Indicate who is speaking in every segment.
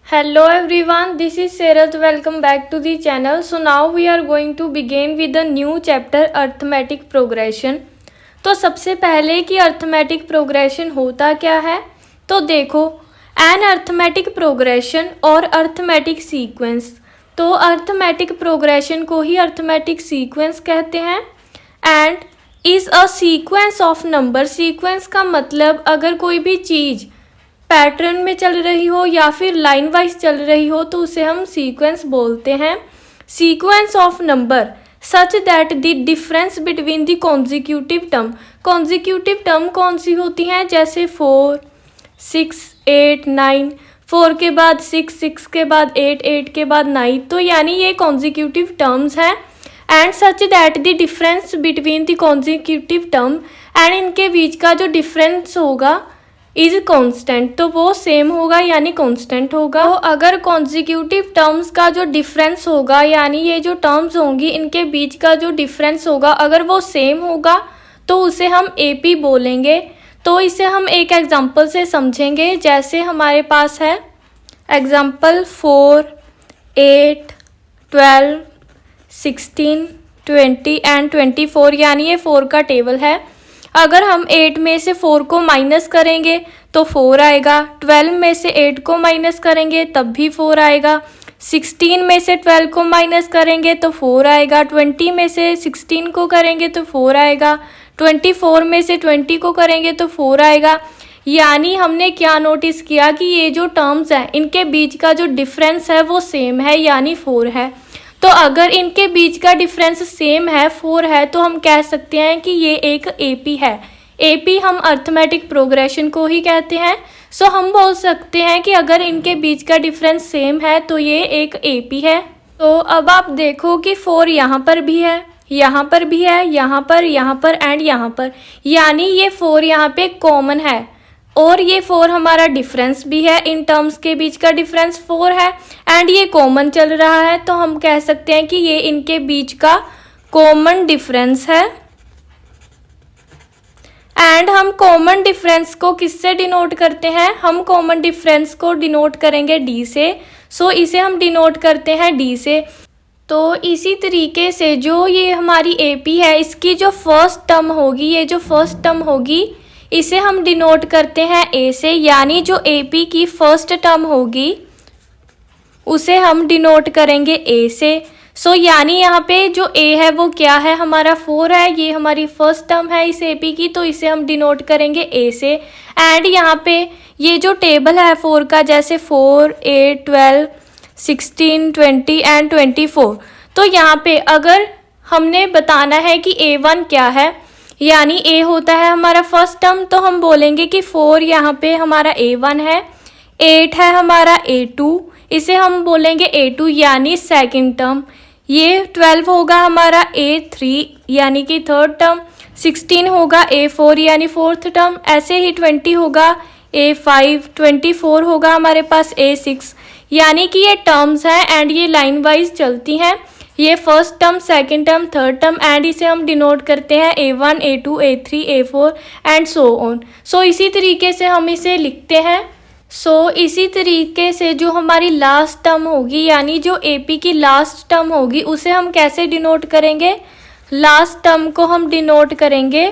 Speaker 1: Hello everyone, this is Serath. Welcome back to the channel. So now we are going to begin with the new chapter arithmetic progression. तो सबसे पहले कि arithmetic progression होता क्या है, तो देखो एन अर्थमेटिक प्रोग्रेशन और अर्थमेटिक सीक्वेंस। तो अर्थमेटिक प्रोग्रेशन को ही अर्थमेटिक सीक्वेंस कहते हैं। And is a sequence of number. Sequence का मतलब अगर कोई भी चीज़ पैटर्न में चल रही हो या फिर लाइन वाइज चल रही हो तो उसे हम सीक्वेंस बोलते हैं। Sequence of number such that the difference between the consecutive term. Consecutive term कौन सी होती हैं, जैसे 4, 6, 8, 9, 4 के बाद 6, 6 के बाद 8, 8 के बाद 9। तो यानी ये कॉन्जिक्यूटिव टर्म्स हैं। And such that the difference between the consecutive term, and इनके बीच का जो डिफरेंस होगा इज कांस्टेंट, तो वो सेम होगा यानी कांस्टेंट होगा। तो अगर कॉन्जिक्यूटिव टर्म्स का जो डिफरेंस होगा यानी ये जो टर्म्स होंगी इनके बीच का जो डिफरेंस होगा अगर वो सेम होगा तो उसे हम एपी बोलेंगे। तो इसे हम एक एग्जांपल से समझेंगे। जैसे हमारे पास है एग्जांपल 4, 8, 12, 16, 20 एंड 24, यानी ये 4 का टेबल है। अगर हम 8 में से 4 को माइनस करेंगे तो 4 आएगा। 12 में से 8 को माइनस करेंगे तब भी 4 आएगा। 16 में से 12 को माइनस करेंगे तो 4 आएगा। 20 में से 16 को करेंगे तो 4 आएगा। 24 में से 20 को करेंगे तो 4 आएगा। यानी हमने क्या नोटिस किया कि ये जो टर्म्स हैं इनके बीच का जो डिफरेंस है वो सेम है यानी 4 है। तो अगर इनके बीच का डिफरेंस सेम है, 4 है, तो हम कह सकते हैं कि ये एक एपी है। एपी हम अर्थमेटिक प्रोग्रेशन को ही कहते हैं। सो हम बोल सकते हैं कि अगर इनके बीच का डिफरेंस सेम है तो ये एक एपी है। तो अब आप देखो कि 4 यहाँ पर भी है, यहाँ पर भी है, यहाँ पर एंड यहाँ पर, यानी ये 4 यहाँ पे कॉमन है और ये 4 हमारा डिफरेंस भी है। इन टर्म्स के बीच का डिफरेंस 4 है एंड ये कॉमन चल रहा है, तो हम कह सकते हैं कि ये इनके बीच का कॉमन डिफरेंस है। एंड हम कॉमन डिफरेंस को किससे डिनोट करते हैं, हम कॉमन डिफरेंस को डिनोट करेंगे डी से। सो इसे हम डिनोट करते हैं डी से। तो इसी तरीके से जो ये हमारी एपी है इसकी जो फर्स्ट टर्म होगी, ये जो फर्स्ट टर्म होगी इसे हम डिनोट करते हैं ए से, यानी जो एपी की फर्स्ट टर्म होगी उसे हम डिनोट करेंगे ए से। सो यानी यहाँ पे जो ए है वो क्या है, हमारा 4 है, ये हमारी फर्स्ट टर्म है इस एपी की, तो इसे हम डिनोट करेंगे ए से। एंड यहाँ पे ये जो टेबल है 4 का, जैसे 4, 8, 12, 16, 20 एंड 24, तो यहाँ पे अगर हमने बताना है कि A1 क्या है, यानी ए होता है हमारा फर्स्ट टर्म, तो हम बोलेंगे कि 4 यहाँ पे हमारा A1 है, 8 है हमारा A2, इसे हम बोलेंगे A2 यानी सेकंड टर्म। ये 12 होगा हमारा A3 यानी कि थर्ड टर्म, 16 होगा A4 यानी फोर्थ टर्म, ऐसे ही 20 होगा A5, 24 होगा हमारे पास A6, यानी कि ये टर्म्स हैं एंड ये लाइन वाइज चलती हैं। ये first term, second term, third term and इसे हम डिनोट करते हैं A1, A2, A3, A4 and so on. सो इसी तरीके से हम इसे लिखते हैं। सो इसी तरीके से जो हमारी लास्ट टर्म होगी यानी जो एपी की लास्ट टर्म होगी उसे हम कैसे डिनोट करेंगे, लास्ट टर्म को हम डिनोट करेंगे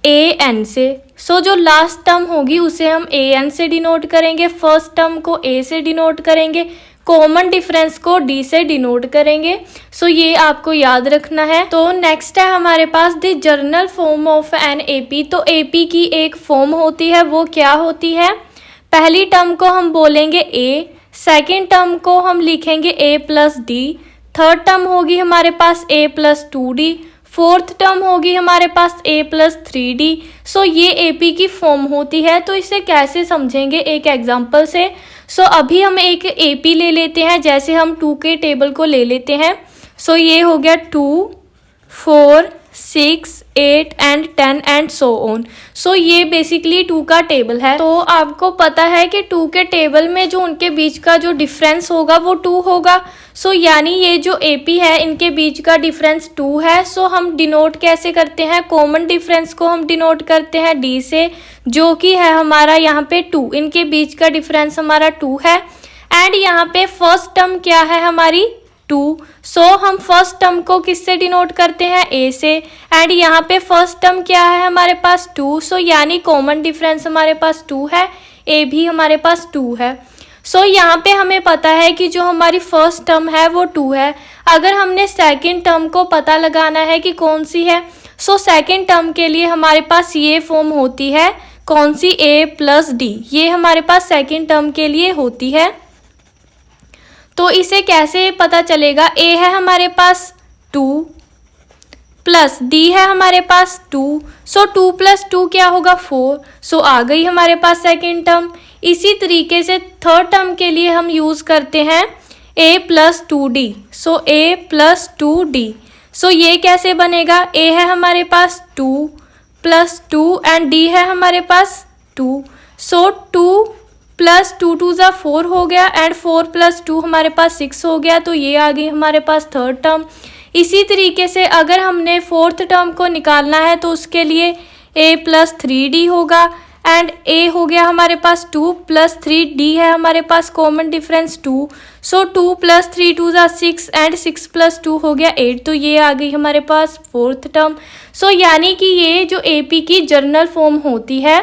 Speaker 1: AN से। सो जो लास्ट टर्म होगी उसे हम AN से डिनोट करेंगे, फर्स्ट टर्म को A से डिनोट करेंगे, कॉमन डिफरेंस को D से डिनोट करेंगे। सो ये आपको याद रखना है। तो नेक्स्ट है हमारे पास the general form of an AP. तो एपी की एक फॉर्म होती है, वो क्या होती है, पहली टर्म को हम बोलेंगे A, सेकेंड टर्म को हम लिखेंगे A+D, थर्ड टर्म होगी हमारे पास A+2D, फोर्थ टर्म होगी हमारे पास A+3D। सो ये एपी की फॉर्म होती है। तो इसे कैसे समझेंगे, एक एग्जांपल से। सो अभी हम एक एपी ले लेते हैं, जैसे हम 2 के टेबल को ले लेते हैं। सो ये हो गया 2, 4, 6, 8 एंड 10 एंड सो ऑन। सो ये बेसिकली 2 का टेबल है। तो आपको पता है कि 2 के टेबल में जो उनके बीच का जो डिफरेंस होगा वो 2 होगा। सो यानी ये जो एपी है इनके बीच का डिफरेंस 2 है। सो हम डिनोट कैसे करते हैं, कॉमन डिफरेंस को हम डिनोट करते हैं डी से, जो कि है हमारा यहाँ पे 2, इनके बीच का डिफरेंस हमारा 2 है। एंड यहाँ पे फर्स्ट टर्म क्या है हमारी 2, सो हम फर्स्ट टर्म को किससे डिनोट करते हैं a से। एंड यहाँ पे फर्स्ट टर्म क्या है हमारे पास 2, सो यानी कॉमन डिफरेंस हमारे पास 2 है, a भी हमारे पास 2 है। सो यहाँ पे हमें पता है कि जो हमारी फर्स्ट टर्म है वो 2 है। अगर हमने सेकंड टर्म को पता लगाना है कि कौन सी है, सो सेकंड टर्म के लिए हमारे पास ये फॉर्म होती है, कौन सी, a प्लस डी, ये हमारे पास सेकंड टर्म के लिए होती है। तो इसे कैसे पता चलेगा, a है हमारे पास 2 प्लस d है हमारे पास 2, सो 2 प्लस 2 क्या होगा 4, सो आ गई हमारे पास सेकेंड टर्म। इसी तरीके से थर्ड टर्म के लिए हम यूज़ करते हैं a plus 2d, so a plus 2d, सो ये कैसे बनेगा, a है हमारे पास 2 प्लस 2 एंड d है हमारे पास 2, सो 2 प्लस 2 2 ज़ा 4 हो गया एंड 4 प्लस 2 हमारे पास 6 हो गया, तो ये आ गई हमारे पास थर्ड टर्म। इसी तरीके से अगर हमने फोर्थ टर्म को निकालना है तो उसके लिए a प्लस 3d होगा एंड a हो गया हमारे पास 2 प्लस 3d है हमारे पास कॉमन डिफरेंस 2, सो 2 प्लस 3 2 ज़ा 6 एंड 6 प्लस 2 हो गया 8, तो ये आ गई हमारे पास फोर्थ टर्म। सो यानी कि ये जो AP की जनरल फॉर्म होती है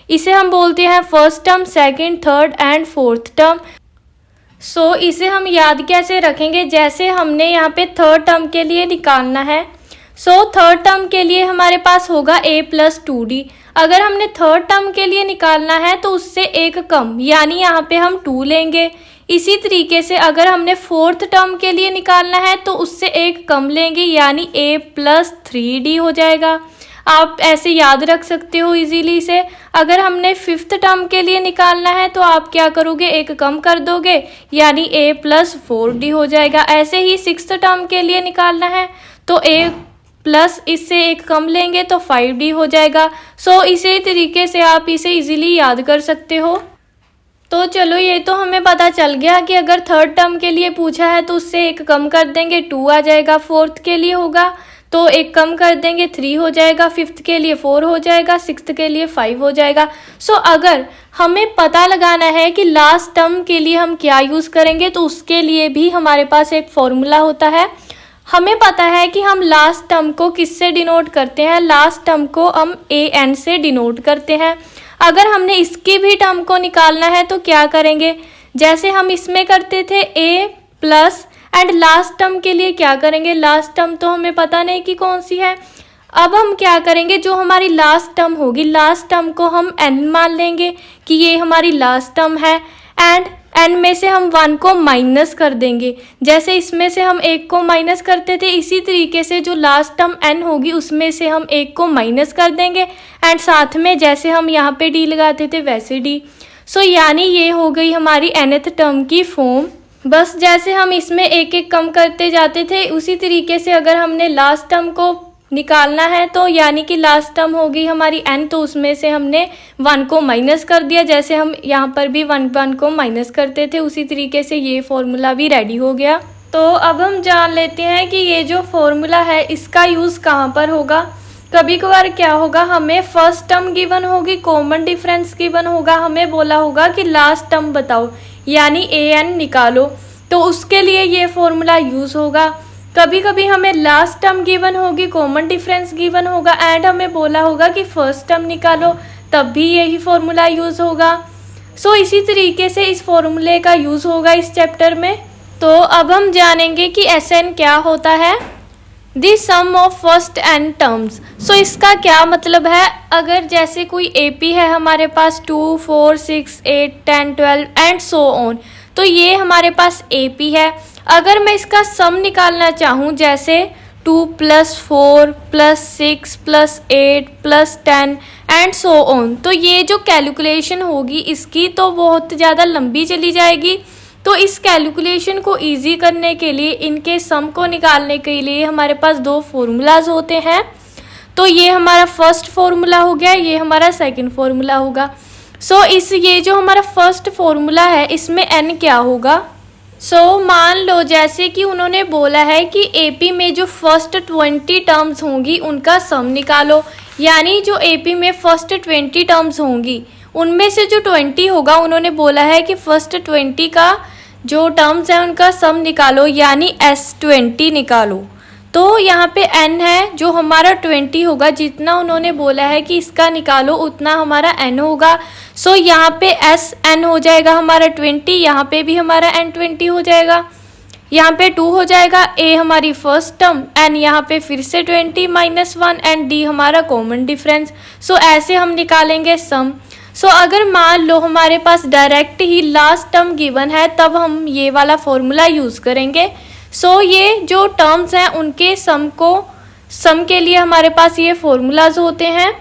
Speaker 1: इसे हम बोलते हैं first term, second, third and fourth term. So इसे हम याद कैसे रखेंगे, जैसे हमने यहाँ पे थर्ड टर्म के लिए निकालना है, सो थर्ड टर्म के लिए हमारे पास होगा a प्लस 2d। अगर हमने थर्ड टर्म के लिए निकालना है तो उससे एक कम, यानी यहाँ पे हम 2 लेंगे। इसी तरीके से अगर हमने फोर्थ टर्म के लिए निकालना है तो उससे एक कम लेंगे, यानी a प्लस 3d हो जाएगा। आप ऐसे याद रख सकते हो इजीली से। अगर हमने फिफ्थ टर्म के लिए निकालना है तो आप क्या करोगे, एक कम कर दोगे, यानी a प्लस 4d हो जाएगा। ऐसे ही सिक्स्थ टर्म के लिए निकालना है तो a प्लस इससे एक कम लेंगे तो 5d हो जाएगा। सो इसी तरीके से आप इसे इजीली याद कर सकते हो। तो चलो ये तो हमें पता चल गया कि अगर थर्ड टर्म के लिए पूछा है तो उससे एक कम कर देंगे 2 आ जाएगा, फोर्थ के लिए होगा तो एक कम कर देंगे 3 हो जाएगा, फिफ्थ के लिए 4 हो जाएगा, सिक्स्थ के लिए 5 हो जाएगा। सो अगर हमें पता लगाना है कि लास्ट टर्म के लिए हम क्या यूज़ करेंगे तो उसके लिए भी हमारे पास एक फॉर्मूला होता है। हमें पता है कि हम लास्ट टर्म को किससे डिनोट करते हैं, लास्ट टर्म को हम an से डिनोट करते हैं। अगर हमने इसकी भी टर्म को निकालना है तो क्या करेंगे, जैसे हम इसमें करते थे a plus and last term के लिए क्या करेंगे, लास्ट टर्म तो हमें पता नहीं कि कौन सी है। अब हम क्या करेंगे, जो हमारी लास्ट टर्म होगी, लास्ट टर्म को हम n मान लेंगे कि ये हमारी लास्ट टर्म है एंड n में से हम 1 को माइनस कर देंगे। जैसे इसमें से हम 1 को माइनस करते थे, इसी तरीके से जो लास्ट टर्म n होगी उसमें से हम 1 को माइनस कर देंगे एंड साथ में जैसे हम यहाँ पे d लगाते थे वैसे d। सो यानी ये हो गई हमारी nth टर्म की फॉर्म। बस जैसे हम इसमें एक एक कम करते जाते थे उसी तरीके से अगर हमने लास्ट टर्म को निकालना है तो यानी कि लास्ट टर्म होगी हमारी n, तो उसमें से हमने 1 को माइनस कर दिया। जैसे हम यहाँ पर भी 1 को माइनस करते थे उसी तरीके से ये फॉर्मूला भी रेडी हो गया। तो अब हम जान लेते हैं कि ये जो फॉर्मूला है इसका यूज़ कहाँ पर होगा। कभी कभार क्या होगा, हमें फर्स्ट टर्म गिवन होगी, कॉमन डिफरेंस गिवन होगा, हमें बोला होगा कि लास्ट टर्म बताओ यानी an निकालो, तो उसके लिए ये फॉर्मूला यूज़ होगा। कभी कभी हमें लास्ट टर्म गिवन होगी, कॉमन डिफरेंस गिवन होगा एंड हमें बोला होगा कि फर्स्ट टर्म निकालो, तब भी यही फॉर्मूला यूज़ होगा। सो इसी तरीके से इस फॉर्मूले का यूज़ होगा इस चैप्टर में। तो अब हम जानेंगे कि SN क्या होता है, the sum of first n terms. So इसका क्या मतलब है, अगर जैसे कोई AP है हमारे पास 2 4 6 8 10 12 एंड सो ऑन, तो ये हमारे पास AP है। अगर मैं इसका सम निकालना चाहूँ जैसे 2 + 4 + 6 + 8 + 10 एंड सो ऑन, तो ये जो कैलकुलेशन होगी इसकी तो बहुत ज़्यादा लंबी चली जाएगी। तो इस कैलकुलेशन को इजी करने के लिए, इनके सम को निकालने के लिए हमारे पास 2 फॉर्मूलाज होते हैं। तो ये हमारा फर्स्ट फॉर्मूला हो गया, ये हमारा सेकंड फॉर्मूला होगा। सो ये जो हमारा फर्स्ट फॉर्मूला है इसमें n क्या होगा। मान लो जैसे कि उन्होंने बोला है कि AP में जो फर्स्ट 20 टर्म्स होंगी उनका सम निकालो, यानी जो AP में फर्स्ट 20 टर्म्स होंगी उनमें से जो 20 होगा, उन्होंने बोला है कि फर्स्ट 20 का जो टर्म्स हैं उनका सम निकालो, यानी S20 निकालो। तो यहाँ पे n है जो हमारा 20 होगा, जितना उन्होंने बोला है कि इसका निकालो उतना हमारा n होगा। सो यहाँ पे Sn हो जाएगा हमारा 20, यहाँ पे भी हमारा n20 हो जाएगा, यहाँ पे 2 हो जाएगा। a हमारी फर्स्ट टर्म, n यहाँ पे फिर से 20 -1 एंड d हमारा कॉमन डिफरेंस। सो ऐसे हम निकालेंगे सम। सो अगर मान लो हमारे पास डायरेक्ट ही लास्ट टर्म गिवन है, तब हम ये वाला फॉर्मूला यूज़ करेंगे। सो ये जो टर्म्स हैं उनके सम के लिए हमारे पास ये फॉर्मूलाज होते हैं।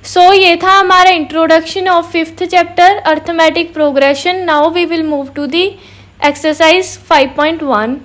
Speaker 1: सो ये था हमारा introduction of 5th chapter arithmetic progression. Now we will move to the exercise 5.1।